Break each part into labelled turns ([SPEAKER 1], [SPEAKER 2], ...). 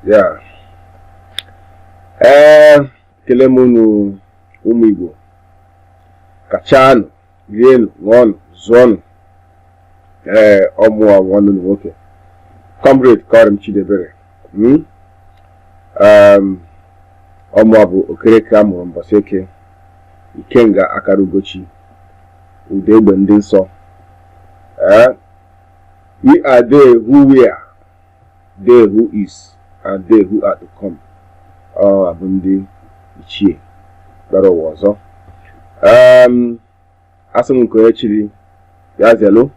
[SPEAKER 1] Yeah. Kelemunu Igbo. Kachanu, Rienu, Wonu, Zonu. Omwa Wonu Nwoke. Comrade Karim Chidebere. Omwa bụ Okereke amụrụ mbọsị eke. Ikenga Akarugochi. Udegbe ndị nsọ. We are they who were, they who is, and they who are to come. Abundi Ichie. Baro wazo. Asum Nkoyechiri. Yazelo.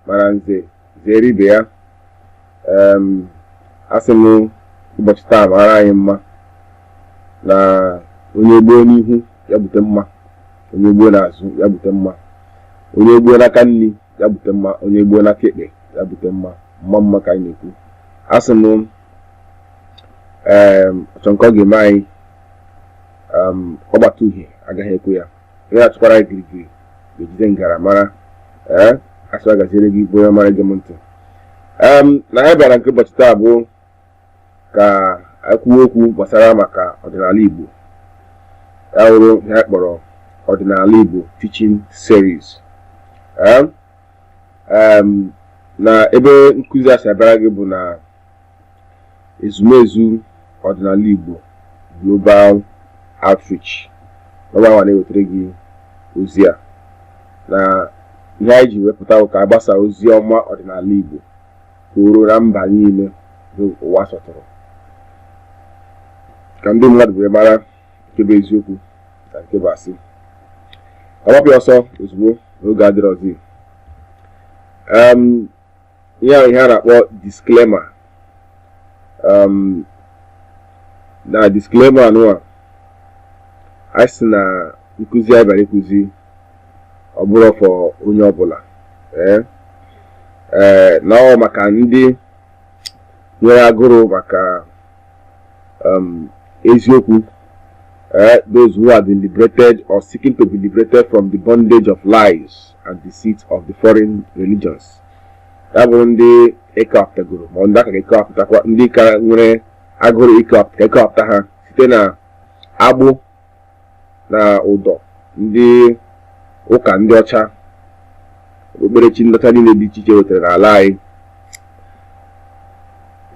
[SPEAKER 1] Maranze. Zeribe ya. Asum ụbọchị taa mara anyị mma. Na onye gboo n'ihu ya bute mma. Onye gboo n'azụ ya bute mma. Onye gboo n'aka nri ya bute mma. Onye gboo n'aka ekpe ya bute mma. Mma ka anyị na-ekwu. Asum ọchọnkọ ga-eme anyị ọgbata uhie agaghị ekwe ya. Onye achụkwara girigiri ga-ejide ngara mara. Asị a gaziere gị bụ onye mara gị m ntị. Na anyị bịara nke ụbọchị taa bụ ka anyị kwuo okwu gbasara maka ọdịnala Igbo. Ya wụrụ ihe anyị kpọrọ ọdịnala Igbo teaching series. Na ebe nkụzi a si abịara gị bụ na ezumezu ọdịnala Igbo Global Outreach. Ọgbanwa na-ewetara gị ozi a na ihe anyị ji wepụta ka agbasa ozi ọma ọdịnala Igbo ka o ruo na mba niile ụwa sọtụrụ, ka ndị mmadụ wee mara nke bụ eziokwu na nke bụ asị. Ọgbapụ ọsọ ozugbo n'oge adịrọzi. Ihe ahụ ihe a na-akpọ disclaimer. Na disclaimer anụwa anyị sị na nkụzi anyị bịara ịkụzi ọ bụrụ fọ onye ọbụla. Na ọ maka ndị nwere agụrụ maka eziokwu, those who have been liberated or seeking to be liberated from the bondage of lies and deceit of the foreign religions. Ya bụrụ ndị ekewapụtagoro ma ndị aka ga-ekewapụtakwa, ndị ka nwere agụrụ ekewapụta ha site na agbụ na ụdọ ndị ụka ndị ọcha, okpukperechi ndị ọcha niile dị iche iche wetara n'ala anyị.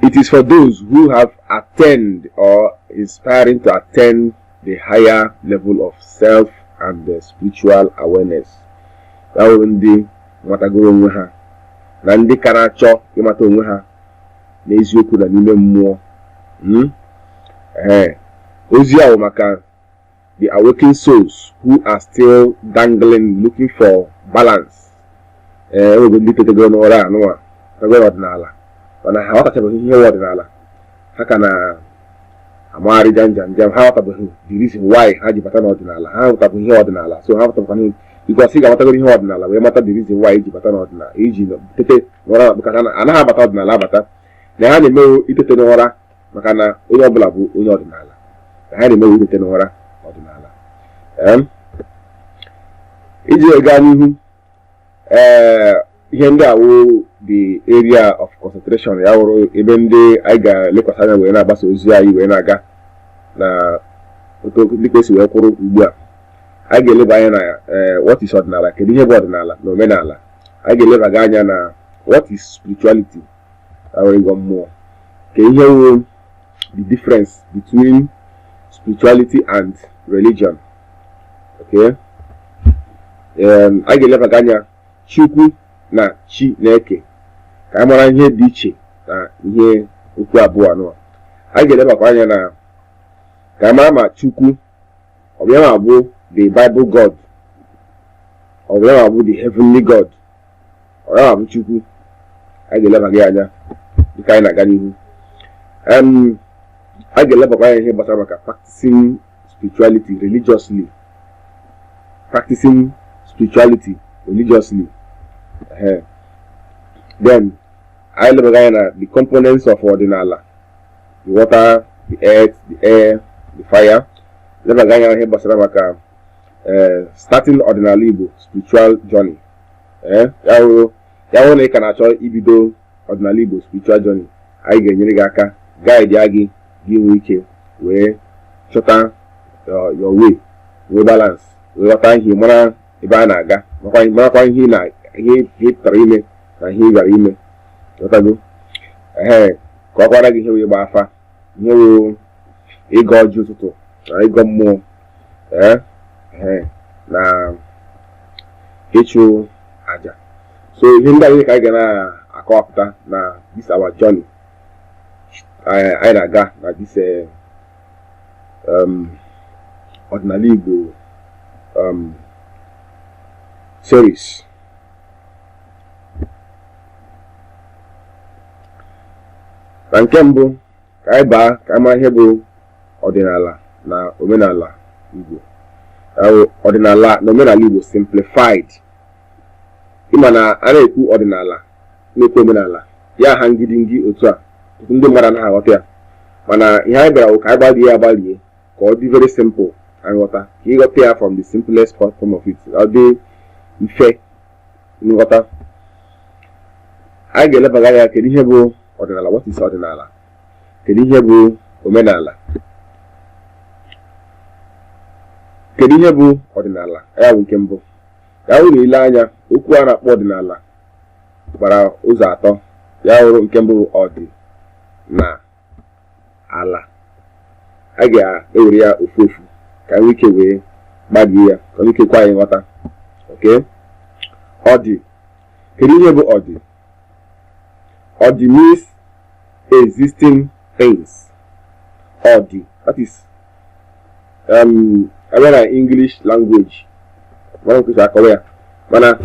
[SPEAKER 1] It is for those who have attained or inspiring to attain the higher level of self and spiritual awareness. Ya wụrụ ndị matagoro onwe ha na ndị ka na-achọ ịmata onwe ha n'eziokwu na n'ime mmụọ. Ozi ahụ maka the awakened souls who are still dangling, looking for balance. Oge ndị tetegoro n'ụra anụwa tegoro ọdịnala mana ha ọtachabeghị ihe ọdịnala. Ha ka na amagharị janjam. Ha ọtabeghị the reason why ha ji bata n'ọdịnala. Ha ọtabeghị ihe ọdịnala, so ha ọtabeghị because ị ga-amatagoro ihe ọdịnala wee mata the reason why iji bata n'ọdịnala. Iji tete n'ụra maka na anaghị abata ọdịnala abata. Na ha na-emewo itete n'ụra maka na onye ọbụla bụ onye ọdịnala. Na ha na-emewo itete n'ụra ọdịnala. Iji gaa n'ihu, ihe ndị awụ the area of concentration, ya wụrụ ebe ndị anyị ga-elekwasị anya wee na-agbasa ozi anyị wee na-aga na otu ndị kwesị wee kwụrụ ugbu a. Anyị ga-eleba anya na what is ọdịnala, kedu ihe bụ ọdịnala na omenala. Anyị ga-eleba anya na what is spirituality, ịgọ mmụọ, ka ihe wụ the difference between spirituality and religion. Okay. Anyị ga-eleba anya Chukwu na Chineke ka anyị mara ihe dị iche na ihe okwu abụọ anọ. Anyị ga-elebakwa anya na ka anyị mara ma Chukwu ọ bụ ya ma bụ the Bible God, ọ bụ ya ma bụ the heavenly God, ọ ya ma bụ Chukwu. Anyị ga-eleba anya dịka anyị na-aga n'ihu. Anyị ga-elebakwa anya ihe gbasara maka practicing spirituality religiously. Practicing spirituality religiously. Then I look at the components of Odinala: the water, the earth, the air, the fire. Look at starting Odinala Igbo spiritual journey. Ya wụrụ na ị ka na-achọ ibido Odinala Igbo spiritual journey, anyị ga-enyere gị aka guide ya gị nwee ike wee chọta your way, wee balance, wee ghọta ihe, mara ebe a na-aga, marakwa ihe ị tọrọ ime na ihe ị bịara ime. Ghọtago? Ka ọ gwara gị ihe wee gba afa, ihe wee ịgọ ọjị ụtụtụ na ịgọ mmụọ, na ịchụ aja. So ihe ndị anyị ka anyị ga na-akọwapụta na this our journey anyị na-aga na this Odinala Igbo series. Na nke mbụ ka anyị baa ka anyị mara ihe bụ ọdịnala na omenala Igbo. Ọdịnala na omenala Igbo simplified. Ịma na a na-ekwu ọdịnala na-ekwu omenala ya ha ngidingi otu a, ndị mmadụ anaghị aghọta ya, mana ihe anyị bịara ka anyị gbalie ka ọ dị very simple nghọta, ka ịghọta ya from the simplest form of it, ọ dị mfe nghọta. Anyị ga-elebaga ya kedu ihe bụ ọdịnala, what is ọdịnala, kedu ihe bụ omenala, kedu ihe bụ ọdịnala. Ya bụ nke mbụ. Ya wụrụ ile anya okwu a na-akpọ ọdịnala gbara ụzọ atọ. Ya wụrụ nke mbụ ọdị na ala. A ga-ewere ya ofu ofu ka anyị ike wee gbadie ya, ka anyị ike kwa anyị nghọta. Okay? Ọdị. Kedu ihe bụ ọdị? Ọdị means existing things. Ọdị, that is na English language, mana nke akọwa ya, mana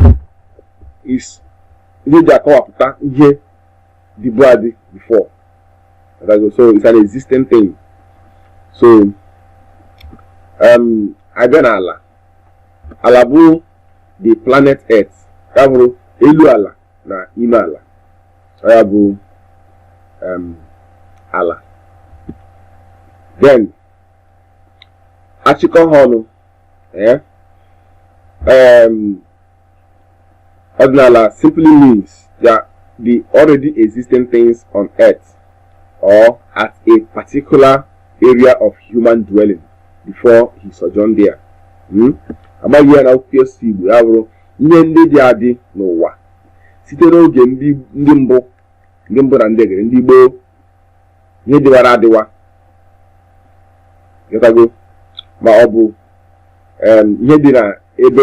[SPEAKER 1] is ihe ji akọwapụta ihe dịbu adị before. So it's an existing thing. So abịa na ala. Ala bụ the planet Earth. Ya bụrụ elu ala na ime ala. Ya bụ ala. Then achịkọ ha ọnụ, Odinala simply means that the already existing things on earth or at a particular area of human dwelling before he sojourned there. Amaghị ya na hoWqcxNL-C Igbo ya bụrụ ihe ndị dị adị n'ụwa site n'oge ndị mbụ na ndị egere, ndị gboo, ihe dịwara adịwa. Getago? Ma ọ bụ ihe dị na ebe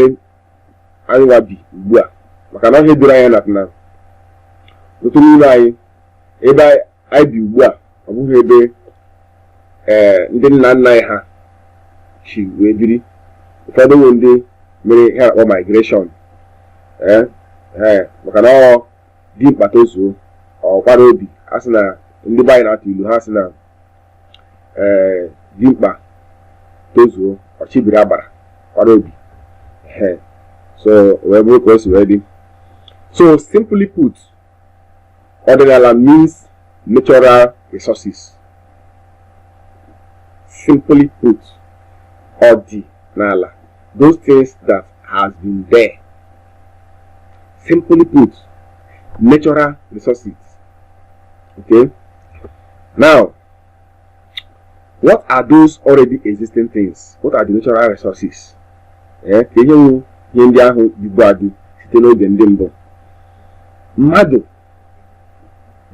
[SPEAKER 1] anyị bi ugbu a, maka na ihe dịrị anya na otu n'ime anyị ebe anyị bi ugbu a ọ bụghị ebe ndị nna nna anyị ha chi wee biri. Ụfọdụ bụ ndị mere ihe akpọ migration, maka na ọ dị mkpa tozuo ọkwara obi. A sị na ndị be anyị na-atụ ilu, ha sị na dị mkpa tozuo ọchịbiri agbara kwara obi. So wee bụrụ ka o si wee dị. So simply put, ọdịnala means natural resources. Simply put, ọdịnala, those things that has been there. Simply put, natural resources. Okay? Now, what are those already existing things? What are the natural resources? Ihe ndị ahụ dịbu adị site n'oge ndị mbụ. Mmadụ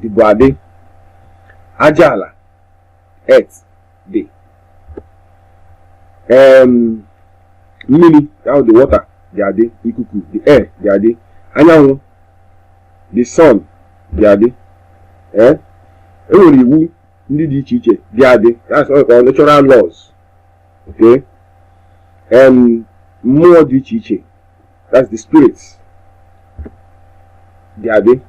[SPEAKER 1] dịbu adị, aja ala, earth dị, mmiri, now the water dị adị, ikuku, the air dị adị, anyanwụ, the sun dị adị. Enwere iwu ndị dị iche iche dị adị. That's what we call natural laws. Okay? Mmụọ dị iche iche, that's the spirits dị adị.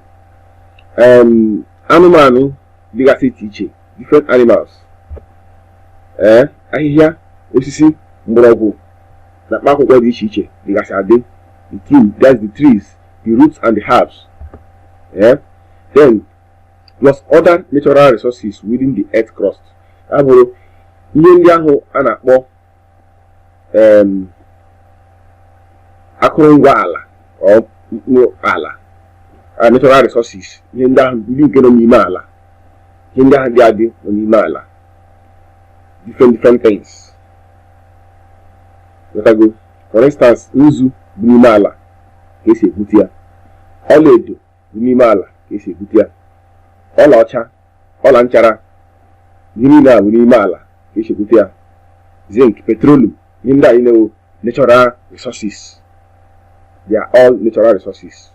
[SPEAKER 1] Anụmanụ dịgasị iche iche, different animals. Ahịhịa, osisi, mgbọrọgwụ na mkpa akwụkwọ dị iche iche dịgasị adị. The tree, that's the trees, the roots and the herbs. Then plus other natural resources within the earth crust. Abụrụ ihe ndị ahụ a na-akpọ akụrụngwa ala or ala natural resources, ihe ndị ahụ ndị nke nọ n'ime ala, ihe ndị ahụ dị adị nọ n'ime ala, different things. For instance, nzu bụ n'ime ala ka esi egbute ya, ọlaedo bụ n'ime ala ka esi egbute ya, ọlaọcha, ọla nchara, ihe niile a bụ n'ime ala ka esi egbute ya, zinc, petroleum, ihe ndị anyị na-ewu natural resources. They are all natural resources.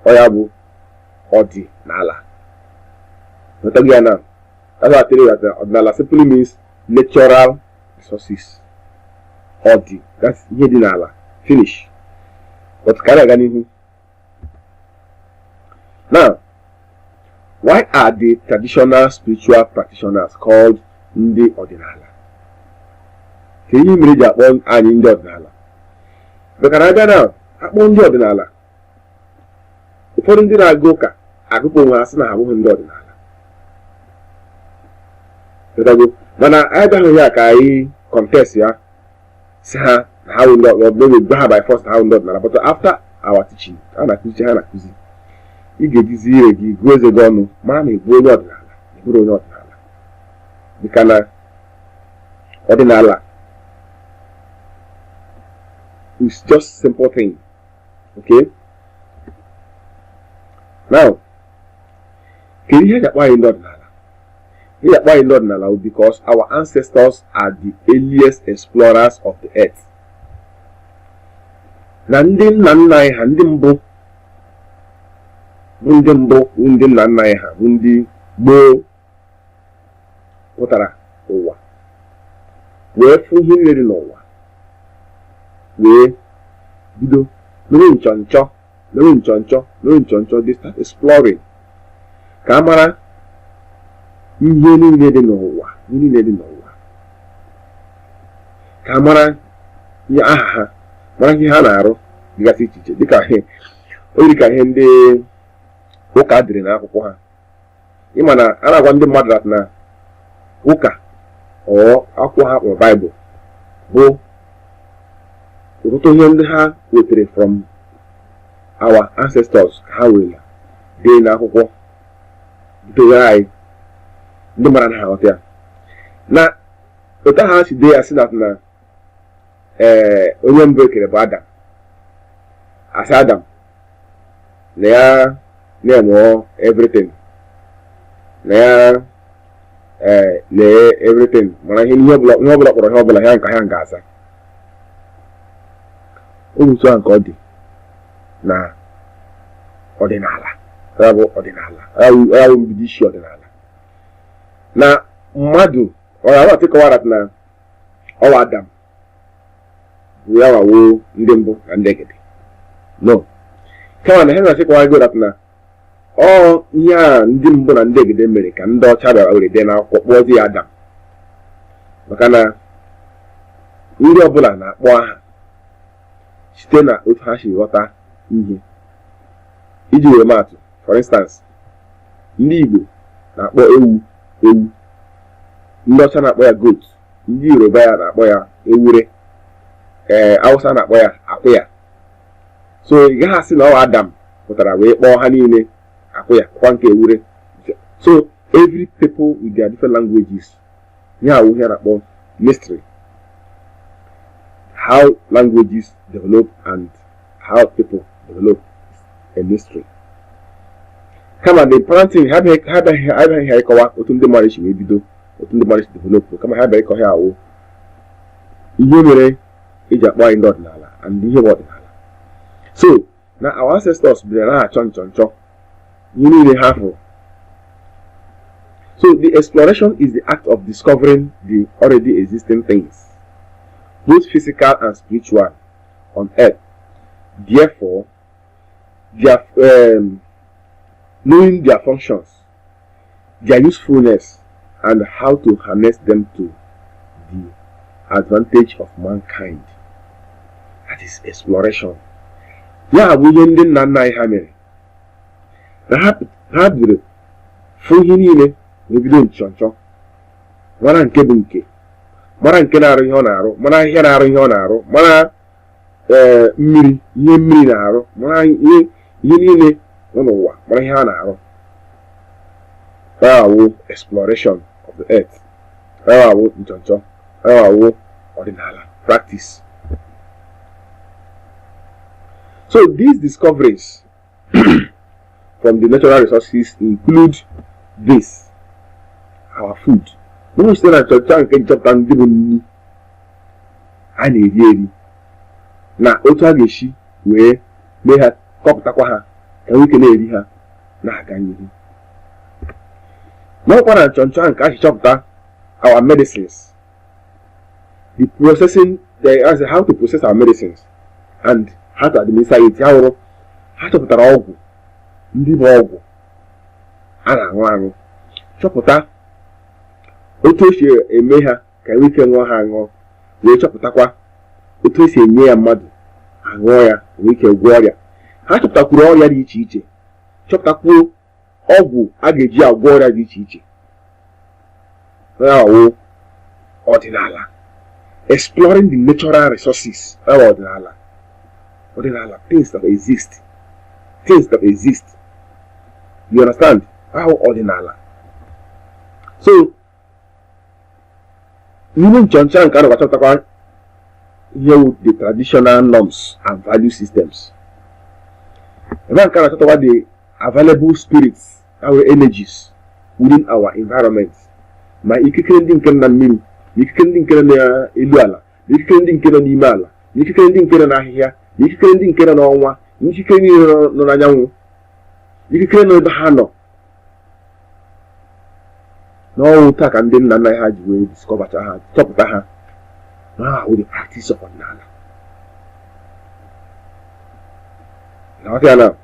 [SPEAKER 1] Oya bụ Odinala. That's why I tell you that Odinala simply means natural resources. Odi, that's Odinala. Finish. But now, why are the traditional spiritual practitioners called Ndi Odinala? Can you read that one and Ndi Odinala? Because now, akpọ ndị ọdịnala, ụfọdụ ndị na-aga ụka akụkọ onwe ha sị na ha abụghị ndị ọdịnala. Mana anyị gaghị ya ka anyị contest ya si ha na ha bụ ndị ọdịnala by force na ha bụ ndị ọdịnala. But after our teaching, ha na-akụzi ha na-akụzi, ị ga-ejizi ire gị gụọ eze gị ọnụ mara na ịbụ onye ọdịnala, ịbụrụ onye ọdịnala. Dịka na ọdịnala is just simple thing. Okay. Now, can you hear that why in Odinala? Hear why in Odinala? Because our ancestors are the earliest explorers of the earth. Ndị nna nna anyị ha, ndị mbụ ndị nna nna anyị ha bụ ndị gboo pụtara ụwa wee fụ ihe niile dị n'ụwa wee bido mere nchọnchọ, they start exploring ka mara ihe niile dị n'ụwa, ka mara ihe aha ha, mara ihe ha na-arụ dịgasị iche iche, dịka ihe ndị ụka dịrị n'akwụkwọ ha. Ịma na a na-agwa ndị mmadụ na ụka akwụkwọ ha kpọrọ Baịbụl bụ ụtụtụ ihe ndị ha wetere from our ancestors ka ha were dee n'akwụkwọ bidogara anyị ndị mara na ha ghọta ya. Na otu ha si dee ya si na onye mbụ ekere bụ Adam, asị Adam na ya na-emụọ everything, na ya lee everything, mana ihe ọbụla kpọrọ ihe ọbụla ya nka ha ga-aza. Otu a nke ọ dị na ọdịnala, ya bụ mbido isi ọdịnala. Na mmadụ ọrụ atịkọwara na ọwa Adam bụ ya wawo ndị mbụ na ndị egede. No, kama na ha na-atịkọwara gị na ihe a ndị mbụ na ndị egede mere ka ndị ọcha bịara were dee n'akwụkwọ kpọzie Adam, maka na ndị ọbụla na-akpọ aha site na otu ha si ghọta ihe. Iji were maatụ, for instance, ndị Igbo na-akpọ ewu, ndị ọcha na-akpọ ya goat, ndị Yoruba ya na-akpọ ya ewure, Hausa na-akpọ ya akpịya. So ị gaghị asị na ọ Adam pụtara wee kpọọ ha niile akpịya kwa nke ewure. So every people with their different languages, ya awụ ihe na-akpọ mystery, how languages develop and how people develop a mystery. Kama the parenting ha bịaghị ịkọwa otu ndị mmadụ si wee bido, otu ndị mmadụ si develop, kama ha bịaghị ịkọ ha awụ ihe mere eji akpọ anyị ndị ọdịnala and ihe bụ ọdịnala. So na our ancestors bịara na-achọ nchọnchọ ihe niile ha fụrụ. So the exploration is the act of discovering the already existing things, both physical and spiritual, on earth. Therefore, knowing their functions, their usefulness, and how to harness them to the advantage of mankind. That is exploration. Ya bụ ihe ndị nna nna anyị ha mere. Na ha bidoro fụ ihe niile n'ebido nchọnchọ, mara nke bụ nke, mara nke na-arụ ihe ọ na-arụ, mara ihe na-arụ ihe ọ na-arụ, mara mmiri ihe mmiri na-arụ mara ihe niile nọ n'ụwa mara ihe ha na-arụ. Awo exploration of the earth. Awo nchọnchọ. Awo ọdịnala practice. So these discoveries from the natural resources include this, our food. No site na nchọnchọ nke nchọpụta ndị bụ nri a na-eri eri na otu a ga-esi wee mee ha kọpụtakwa ha ka nwoke na-eri ha na-aga n'ihu. N'ọkwa na nchọnchọ nke a chọpụta our medicines, the processing, how to process our medicines and how to administer it. Ha chọpụtara ọgwụ ndị bụ ọgwụ a na-aṅụ aṅụ, chọpụta otu esi eme ha ka nwoke ṅụọ ha aṅụọ, wee chọpụtakwa otu esi enye ya mmadụ aṅụọ ya nwoke gwọọ ọrịa. Ha chọpụtakwuru ọrịa dị iche iche, chọpụtakwuo ọgwụ a ga-eji agwọ ọrịa dị iche iche. Awo ọdịnala, exploring the natural resources. Ọdịnala, things that exist. You understand? Ọdịnala. So n'ime nchọnchọ nke a na-achọpụtakwa ihe the traditional norms and value systems. Ebe nke a na-achọpụtakwa the available spirits, our energies within our environment. Ma ikikere ndị nke na mmiri, ikikere ndị nke na elu ala, ikikere ndị nke n'ime ala, ikikere ndị nke na ahịhịa, ikikere ndị nke n'ọnwa, ikikere ndị nọ n'anyanwụ, ikikere nọ ebe ha nọ. N'ọnwụ taa ka ndị nna nna ha ji wee discover ha, chọpụta ha. With the practice of Omenala. Now,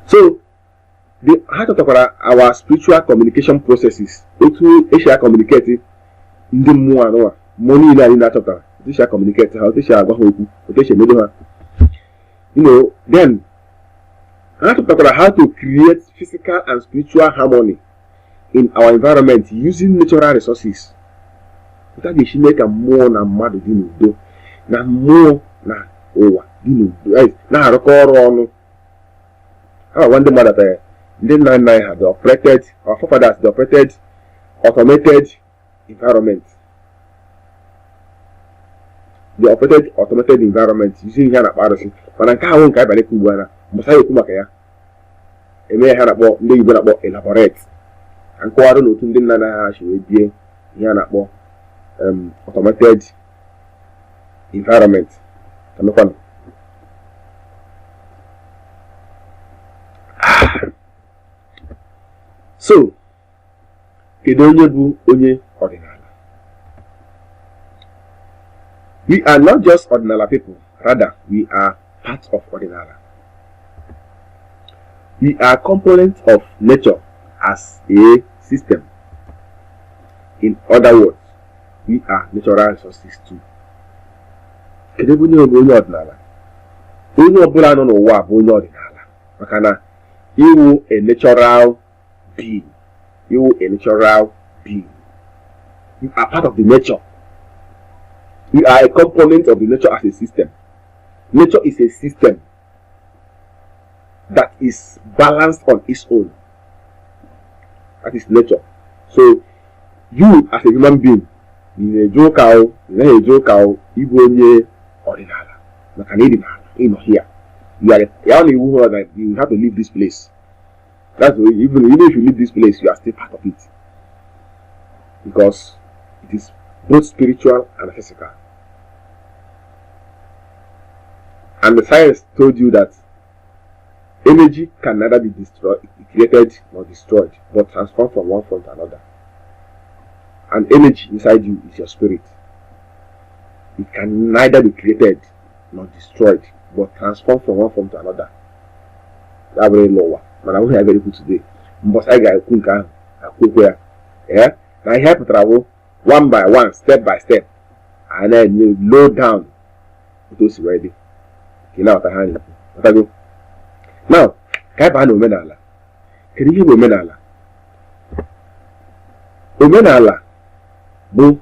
[SPEAKER 1] so the heart of our spiritual communication processes, otu esi communicate ndị mmụọ anụwa, mmụọ niile anyị na-achọpụtara, otu esi communicate ha, otu esi agwa ha okwu, otu esi emedo ha. Then how to create physical and spiritual harmony in our environment using natural resources. Otu a ga-esi mee ka mmụọ na mmadụ dị n'udo, na mmụọ na ụwa dị n'udo, na-arụkọ ọrụ ọnụ. One thing that the nna had operated, our forefathers they operated automated environment. They operated automated environment using here na kparụsị. Mana nke ahụ nke abalị ugbu a mbọsa ya okwu maka ya. Eme ha na-akpọ ndị Igbo na-akpọ elaborate. Nkọwarụ n'otu ndị nna ha si wee bie ihe a na-akpọ automated environment. Kamekwanụ. So, kedu onye bụ onye ọdịnala? We are not just Odinala people, rather we are part of Odinala. We are components of nature as a system. In other words, we are natural resources too. Kedu onye bụ onye ọdịnala? Onye ọbụla nọ n'ụwa bụ onye ọdịnala, maka na iwu a natural being. You a natural being. You are part of the nature. You are a component of the nature as a system. Nature is a system that is balanced on its own. That is nature. So you as a human being, you here. You are the only one that you have to leave this place. That's why even if you leave this place, you are still part of it. Because it is both spiritual and physical. And the science told you that energy can neither be created nor destroyed, but transformed from one form to another. And energy inside you is your spirit. It can neither be created nor destroyed, but transformed from one form to another. That's very lower. But I will have very good today. But I got a quick yeah. Now I have to travel one by one, step by step, and then you low down. It was ready. You know what I hand. What I go now? Can I Omenala? Can you hear Omenala? Omenala, boom.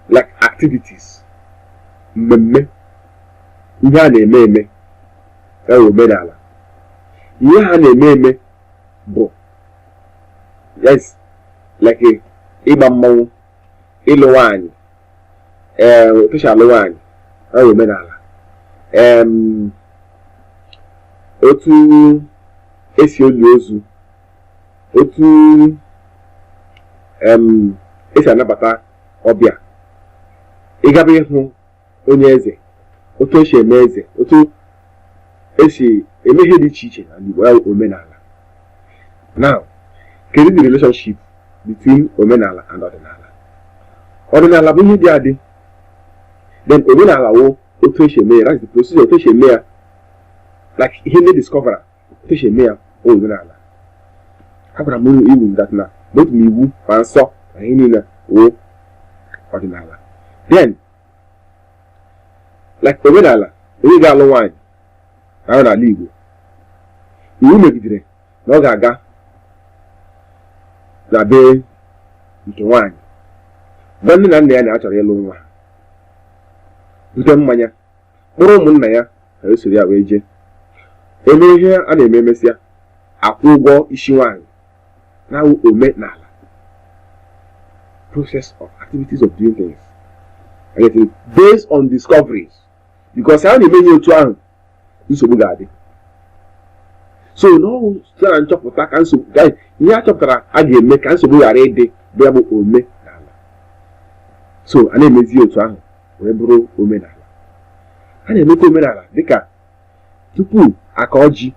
[SPEAKER 1] like activities, mmemme, ihe a na-eme eme, omenala. Ihe ha na-eme eme bụ yes, like ịgba mmanwụ, ịlụ nwaanyị, official alụ nwaanyị, omenala. Otu esi oli ozu, otu esi anabata ọbịa, ịgaba ịhụ onye eze, otu esi eme eze, otu esi eme ihe dị iche iche na Igbo, omenala. Now, kedu the relationship between omenala and ọdịnala? Ọdịnala bụ ihe dị adị, then omenala wụ otu esi eme ya, that's the procedure, otu esi eme ya, like ihe ndị discover otu esi eme ya omenala. Abraham iwu that na both iwu ma nsọ na ihe niile wụ ọdịnala. Then like omenala, onye ga-alụ nwaanyị ahụ n'ala Igbo, iwu megidere na ọ ga-aga na be nke nwaanyị, mgbe nne na nna ya na-achọrọ ịlụ nwa, bute mmanya, kpọrọ ụmụnna ya ka esoro ya wee jee, eme ihe a na-eme emesịa, akwụ ụgwọ isi nwaanyị na omenala. Process of activities of doing things, and it is based on discoveries, because how na-eme ihe otu ahụ nsogbu ga-adị. So no site na nchọpụta ka nsogbu ihe a chọpụtara a ga-eme ka nsogbu ghara ịdị bụ ya bụ omenala. So a na-emezi otu ahụ wee bụrụ omenala. A na-emekwa omenala dịka tupu aka ọjị,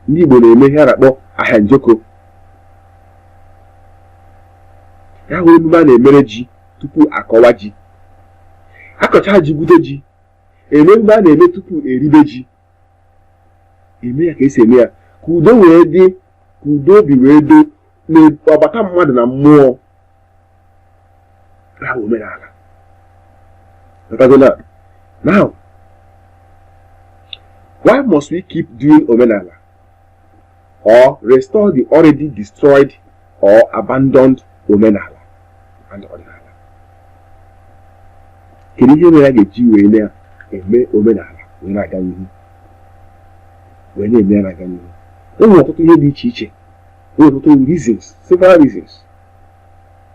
[SPEAKER 1] ndị Igbo na-eme ihe a na-akpọ ahịa njoko. Ya bụ emume a na-emere ji tupu akọwa ji. Akọcha ji gwude ji, eme emume a na-eme tupu eribe ji. Eme ya ka esi eme ya ka udo wee dị, ka udo obi wee do n'ọbata mmadụ na mmụọ. Ya bụ omenala. Now, why must we keep doing omenala or restore the already destroyed or abandoned omenala and ọdịnala? Kedu ihe mere a ga-eji wee na-eme omenala wee na-aga n'ihu, wee na-eme ya na-aga n'ihu? Enwere ọtụtụ ihe dị iche iche, enwere ọtụtụ reasons, several reasons.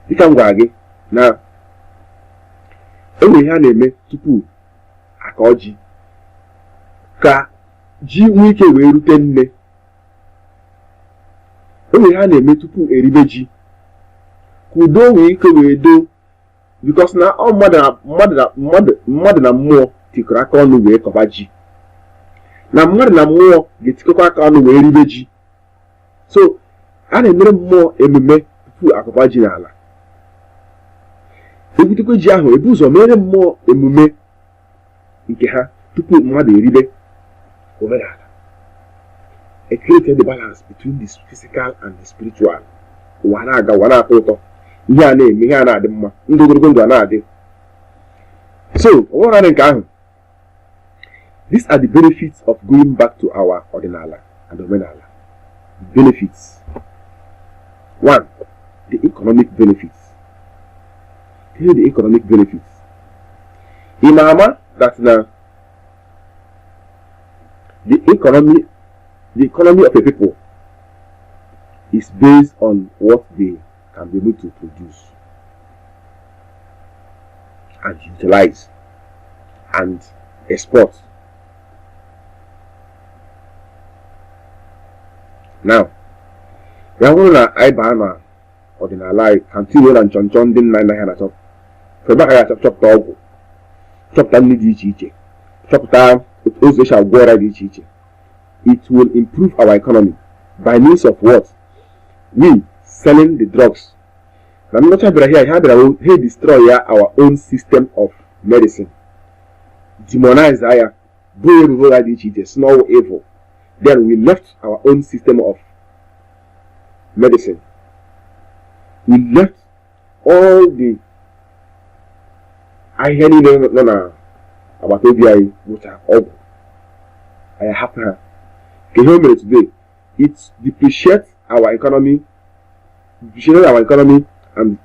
[SPEAKER 1] Dịka m gwara gị na enwere ihe a na-eme tupu aka ọjị ka ji nwee ike wee rute nne. Enwere ihe a na-eme tupu eribe ji ka udo wee ike wee do, because na ọ mmadụ na mmụọ tikọrọ aka ọnụ wee kọba ji, na mmadụ na mmụọ ga-etikọkwa aka ọnụ wee ribe ji. So a na-emere mmụọ emume tupu akọba ji n'ala. Egbutekwe ji ahụ, ebu ụzọ mere mmụọ emume nke ha tupu mmadụ eribe omenala. It created the balance between the physical and the spiritual. Ụwa na-aga, ụwa na-atọ ụtọ, ihe a na-eme, ihe a na-adị mma, ndụ ogologo ndụ a na-adị. So ọnwụrụ nke ahụ, these are the benefits of going back to our Odinala and Omenala. Benefits. 1. The economic benefits. Here are the economic benefits. Imama that now the economy of a people is based on what they can be able to produce and utilize and export. Now, we are going to Ibana Odinala continue and John din nine na chop. Feba chop dog. Chop that need ichi. Chop that also shall go right ichi. It will improve our economy by means of what? We selling the drugs. I'm not sure here he destroy our own system of medicine. Demonize our small evil. Then we left our own system of medicine. We left all the I hear no about OBI which are all I have her. Today it depreciates our economy, and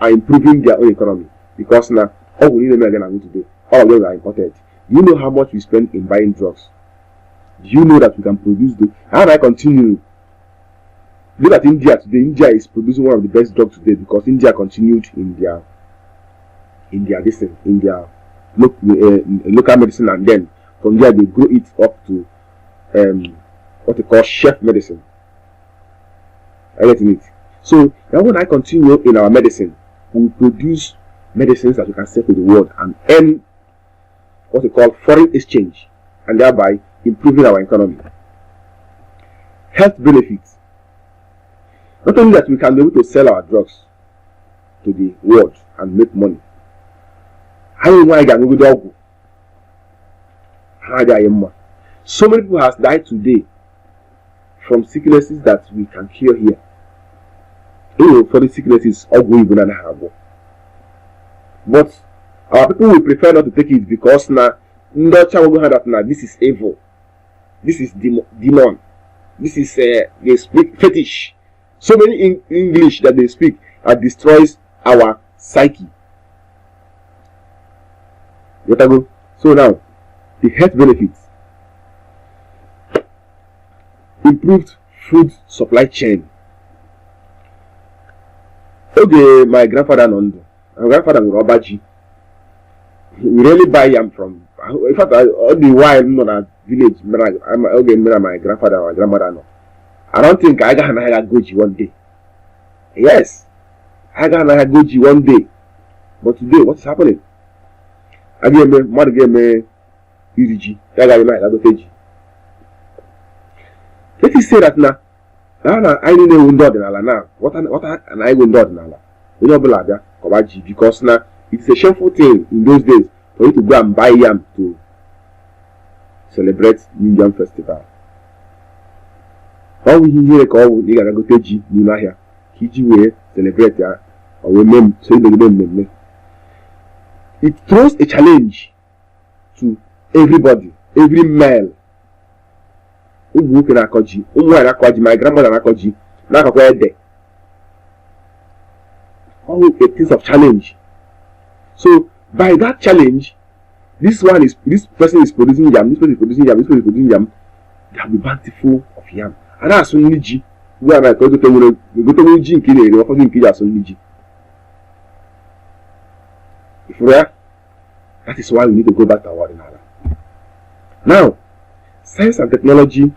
[SPEAKER 1] are improving their own economy, because now all we need them again today, all of them are imported. You know how much we spend in buying drugs? Do you know that we can produce the? How do I continue? Look at India today. India is producing one of the best drugs today because India continued in their local medicine, and then from there they grow it up to what they call chef medicine. I get it. So now when I continue in our medicine, we produce medicines that we can sell to the world and earn what we call foreign exchange, and thereby improving our economy. Health benefits. Not only that we can be able to sell our drugs to the world and make money. So many people have died today from sicknesses that we can cure here. For the sicknesses, but our people will prefer not to take it because now this is evil, this is demon, this is they speak fetish. So many English that they speak destroys our psyche. So now, the health benefits. Improved food supply chain. Okay, my grandfather will Obaji. We really buy yam from. In fact, all the while in a village, my grandfather or grandmother no. I don't think I got goji one day. Yes, I got goji one day. But today, what is happening? I gave me UDG. Let us say that now I didn't know Odinala now. What an I go Odinala. You know, because now it's a shameful thing in those days for you to go and buy yam to celebrate New Yam Festival. How we hear call you gotta go to G Nima here. Kiji way celebrate ya or we name so you name. It throws a challenge to everybody, every male. My grandmother Nakoji, all a piece of challenge. So by that challenge, this person is producing yam, this person is producing yam, this person is producing yam. There will be bountiful of yam. And that's only G. We are going to G in Kenya, we're going to Kenya only G. If we are, that is why we need to go back to our Omenala. Now, science and technological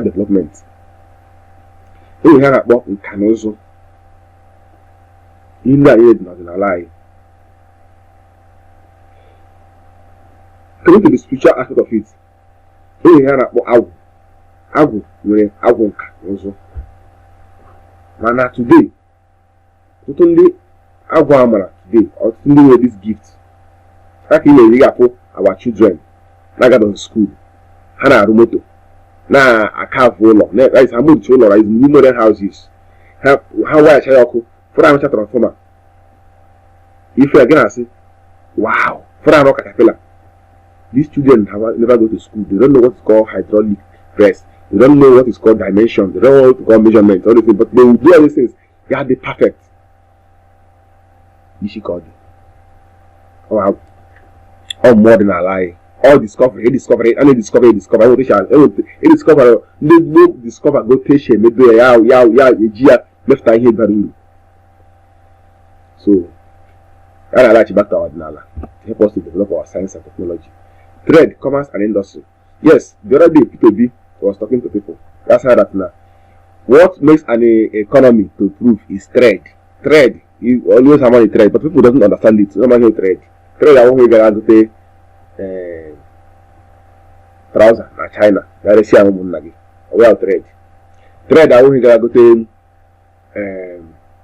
[SPEAKER 1] development. We have about Nkanozo. In the age of Odinala. Coming to the spiritual aspect of it, we have about Agu, where Agu Nkanozo. And today, not only Agu Amara today, or today with this gift. Like in the our children, like at school. Hana Rumoto. Na a car full of that is how much is new modern houses. How I shall for a transformer. If you are gonna say, wow, for a caterpillar. These children have never go to school. They don't know what is called hydraulic press. They don't know what is called dimension. They don't know what is called measurement. All things, but they will do all these things. They are the perfect. Nishikodi. Wow. All modern ally. All discovery, and discover, no discover, go take left eye here, Baru. So, I like back to our Odinala to help us to develop our science and technology. Trade, commerce, and industry. Yes, the other day, P2B was talking to people. That's how that now. What makes an economy to improve is trade. Trade, you always have money trade, but people don't understand it. No money trade. Trade, I won't get to pay. Trouser na China, that is here on well trade. Trade I will go to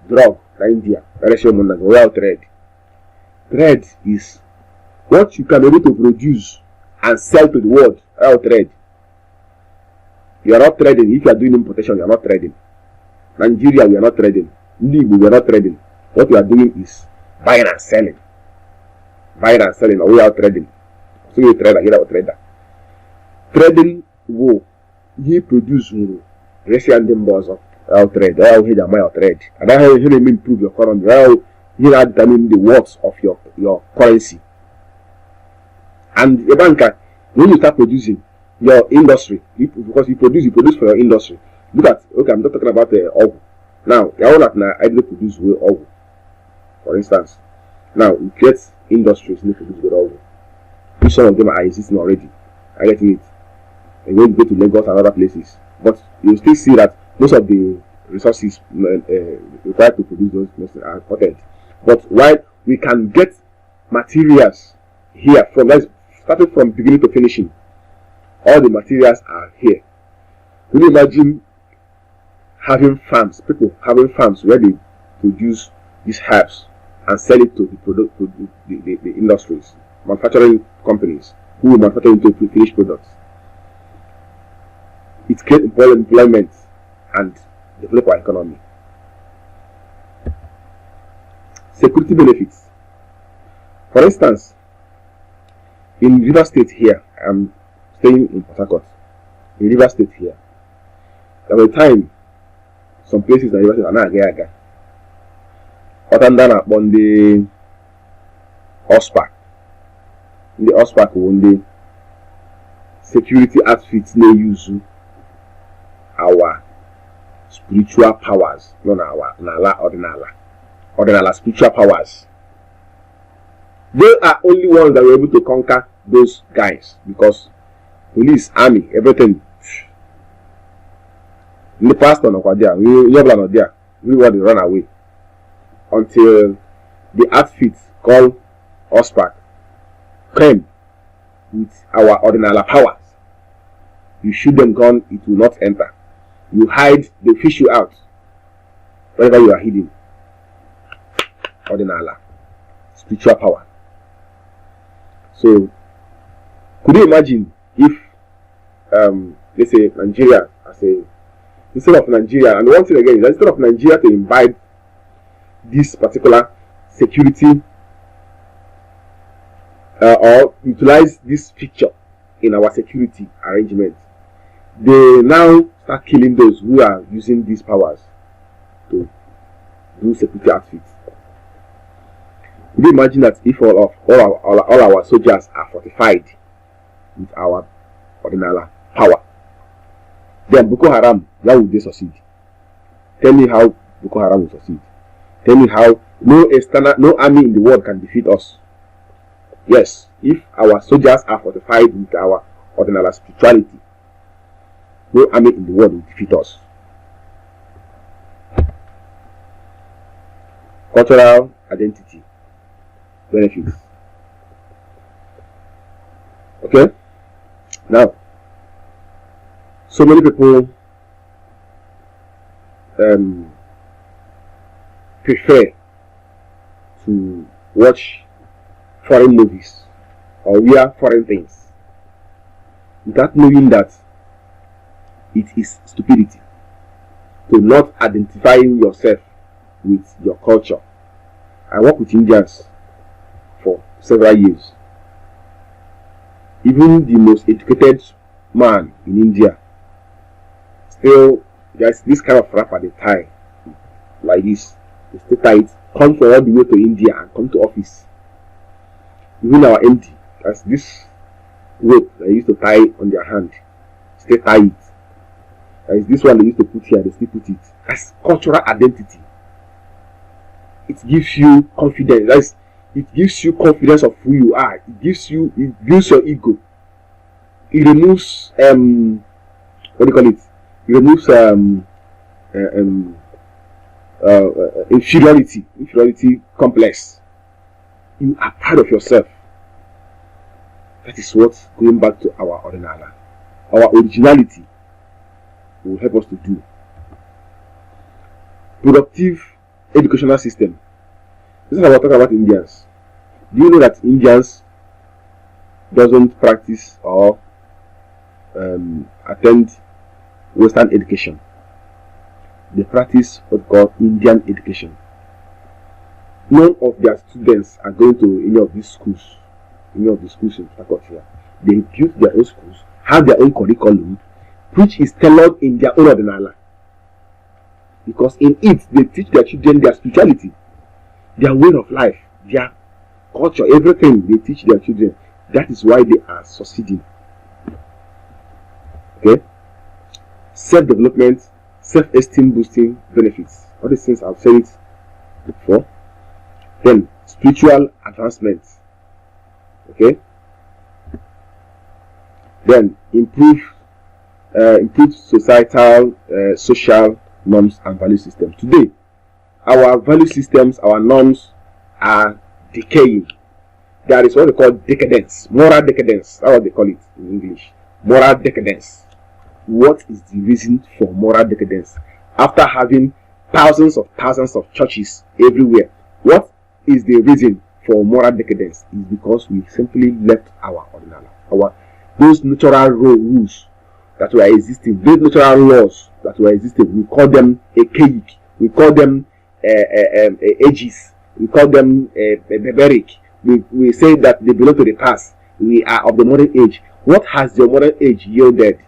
[SPEAKER 1] drug na India, that is on well trade. Trade is what you can be able to produce and sell to the world. Well trade. You are not trading. If you are doing importation, you are not trading. Nigeria, we are not trading. Igbo, we are not trading. What we are doing is buying and selling. Buying and selling, or we are trading. So you trade again, trader. Trading wo he produce wo Russian dembozo how trade, how you your trade, and how you improve your economy, how you determine the worth of your currency. And a banker, when you start producing your industry, because you produce for your industry. Look at, okay, I'm not talking about the oil. Now, I didn't produce with oil, for instance. Now, we create industries that produce with oil. Which some of them are existing already. I get it. And when you go to Lagos and other places, but you still see that most of the resources required to produce those are important. But while we can get materials here from starting from beginning to finishing, all the materials are here. Can you imagine having farms, people having farms where they produce these herbs and sell it to the industries, manufacturing companies who will manufacture into finished products? It creates employment and develop our economy. Security benefits. For instance, in River State here, I'm staying in Port Harcourt. In River State here, there was a time some places in River State are not aga. Other than on the horseback. In the horseback, one day, security outfits they use our spiritual powers, not our Odinala spiritual powers. They are only ones that were able to conquer those guys, because police, army, everything. In the past, we not there. We want to run away until the outfits called horseback came with our Odinala powers. You shoot them gun, it will not enter. You hide, they fish you out wherever you are hidden. Odinala, spiritual power. So, could you imagine if, let's say, Nigeria, instead of Nigeria, and one thing again is that instead of Nigeria to imbibe this particular security or utilize this feature in our security arrangement, they now start killing those who are using these powers to do security outfits. Could you imagine that if all our soldiers are fortified with our Odinala power, then Boko Haram, how would they succeed? Tell me how Boko Haram will succeed. Tell me how no army in the world can defeat us. Yes, if our soldiers are fortified with our Odinala spirituality, no army in the world will defeat us. Cultural identity benefits. Okay? Now, so many people prefer to watch foreign movies or wear foreign things without knowing that it is stupidity to not identify yourself with your culture. I work with Indians for several years. Even the most educated man in India, still there's this kind of wrapper they tie like this. They stay tight, come from all the way to India and come to office. Even our MD, that's this rope they used to tie on their hand, stay tight. There is this one they used to put here, they still put it. That's cultural identity. It gives you confidence. It gives you confidence of who you are. It builds your ego. It removes what do you call it? It removes inferiority complex. You are proud of yourself. That is what, going back to our Odinala, our originality will help us to do. Productive educational system. This is what we're talking about Indians. Do you know that Indians doesn't practice or attend Western education? They practice what's called Indian education. None of their students are going to any of these schools, any of the schools in Port Harcourt here. They built their own schools, have their own curriculum, which is tailored in their own Odinala. because in it they teach their children their spirituality, their way of life, their culture, everything they teach their children. That is why they are succeeding. Okay? Self-development, self-esteem boosting benefits. All these things I've said it before. Then spiritual advancement. Okay? Then improve societal, social norms and value systems. Today, our value systems, our norms are decaying. There is what they call decadence, moral decadence. That's what they call it in English. Moral decadence. What is the reason for moral decadence? After having thousands of churches everywhere, what is the reason for moral decadence? Is because we simply left our Odinala, those natural rules that were existing, those natural laws that were existing. We call them archaic, we call them ages, we call them barbaric. We say that they belong to the past. We are of the modern age. What has the modern age yielded?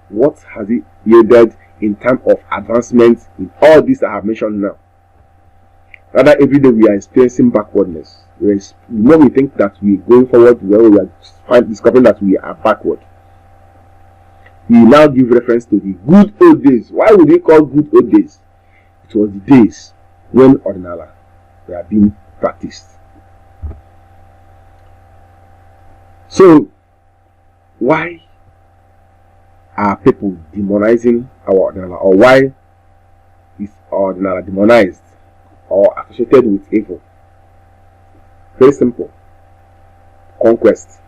[SPEAKER 1] What has it yielded in terms of advancement in all these I have mentioned now? Rather, every day we are experiencing backwardness. The more we think that we are going forward, we are discovering that we are backward. We now give reference to the good old days. Why would we call good old days? It was the days when Odinala were being practiced. So, why are people demonizing our Odinala? Or why is Odinala demonized or associated with evil? Very simple. Conquest.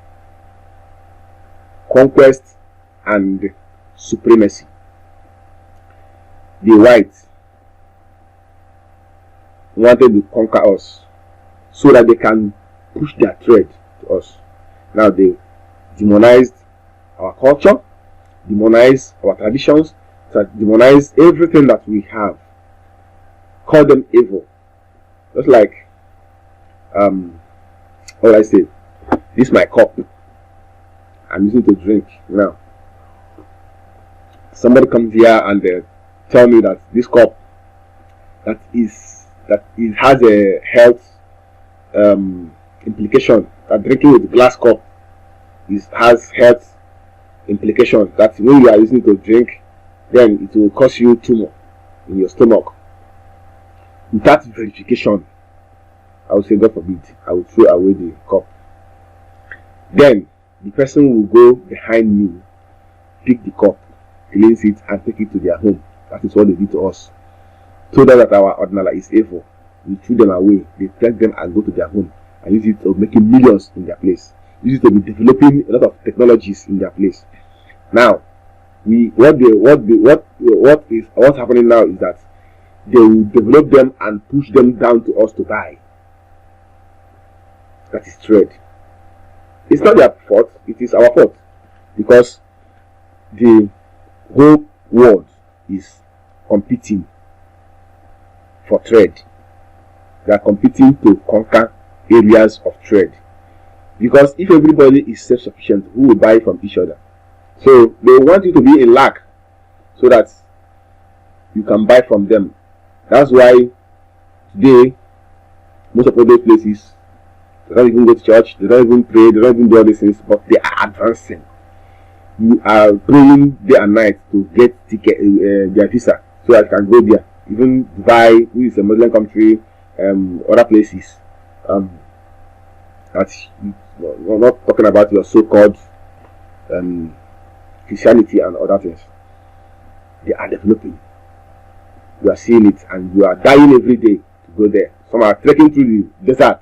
[SPEAKER 1] Conquest and supremacy. The whites wanted to conquer us so that they can push their trade to us. Now they demonized our culture, demonized our traditions, demonized everything that we have, call them evil. Just like what I say, this is my cup, I'm using to drink now. Somebody comes here and they tell me that this cup that it has a health implication, that drinking with glass cup has health implication, that when you are using it to drink, then it will cause you tumor in your stomach. Without verification, I would say, God forbid, I will throw away the cup. Then the person will go behind me, pick the cup, cleanse it, and take it to their home. That is what they did to us. Told them that our Odinala is evil. We threw them away. They take them and go to their home and use it to making millions in their place. Use it to be developing a lot of technologies in their place. Now, what's happening now is that they will develop them and push them down to us to buy. That is trade. It's not their fault, it is our fault, because the whole world is competing for trade. They are competing to conquer areas of trade. Because if everybody is self-sufficient, who will buy from each other? So they want you to be in lack so that you can buy from them. That's why today most of those places, they don't even go to church, they don't even pray, they don't even do all these things, but they are advancing. You are praying day and night to get ticket, their visa, so that you can go there. Even Dubai, which is a Muslim country, other places. We're not talking about your so-called Christianity and other things. They are developing. You are seeing it, and you are dying every day to go there. Some are trekking through the desert,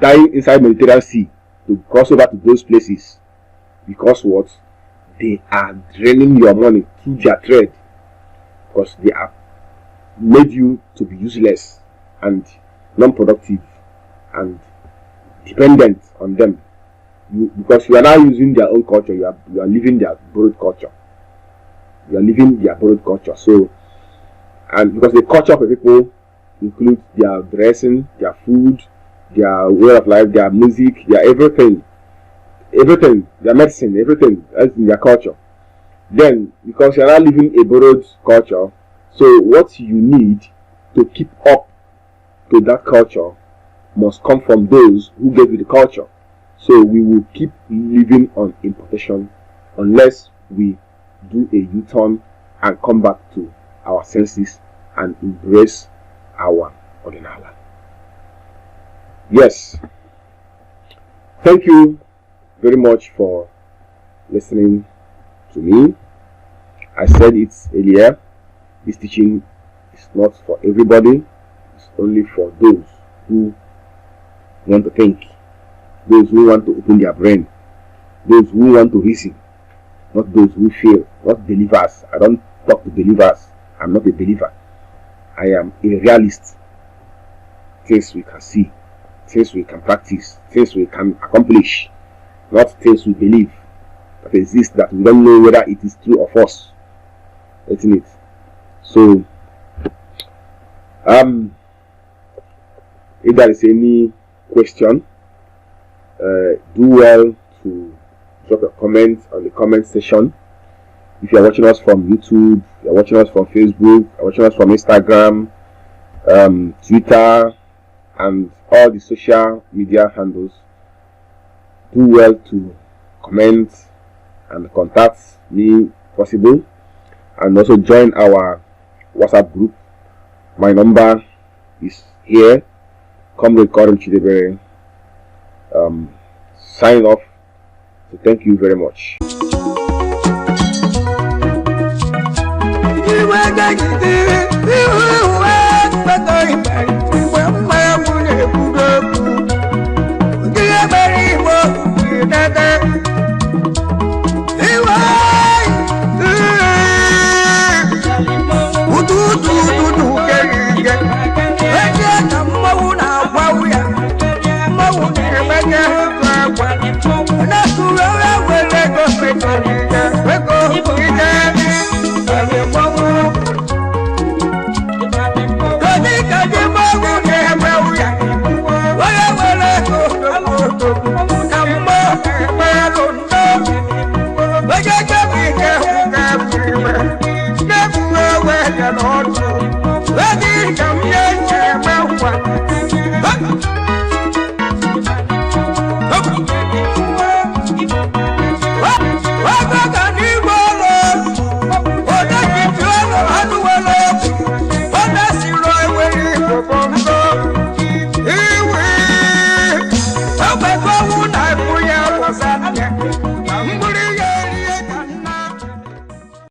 [SPEAKER 1] dying inside Mediterranean Sea to cross over to those places. Because what? They are draining your money through their trade. Because they have made you to be useless and non-productive and dependent on them. Because you are now using their own culture, you are living their borrowed culture. You are living their borrowed culture. So, and because the culture of the people includes their dressing, their food, their way of life, their music, their everything, their medicine, everything that's in their culture. Then, because you are now living a borrowed culture, So what you need to keep up to that culture must come from those who gave you the culture. So we will keep living on importation unless we do a U-turn and come back to our senses and embrace our Odinala. Yes. Thank you very much for listening to me. I said it earlier, this teaching is not for everybody. It's only for those who want to think, those who want to open their brain, those who want to reason, not those who feel, not believers. I don't talk to believers. I'm not a believer. I am a realist. Things we can see, things we can practice, things we can accomplish, not things we believe that exist that we don't know whether it is true of us. Isn't it? So, if there is any question, do well to drop a comment on the comment section. If you are watching us from YouTube, you are watching us from Facebook, you are watching us from Instagram, Twitter, and all the social media handles, do well to comment and contact me if possible, and also join our WhatsApp group. My number is here. Comrade Karim Chidebere. Sign off. So thank you very much.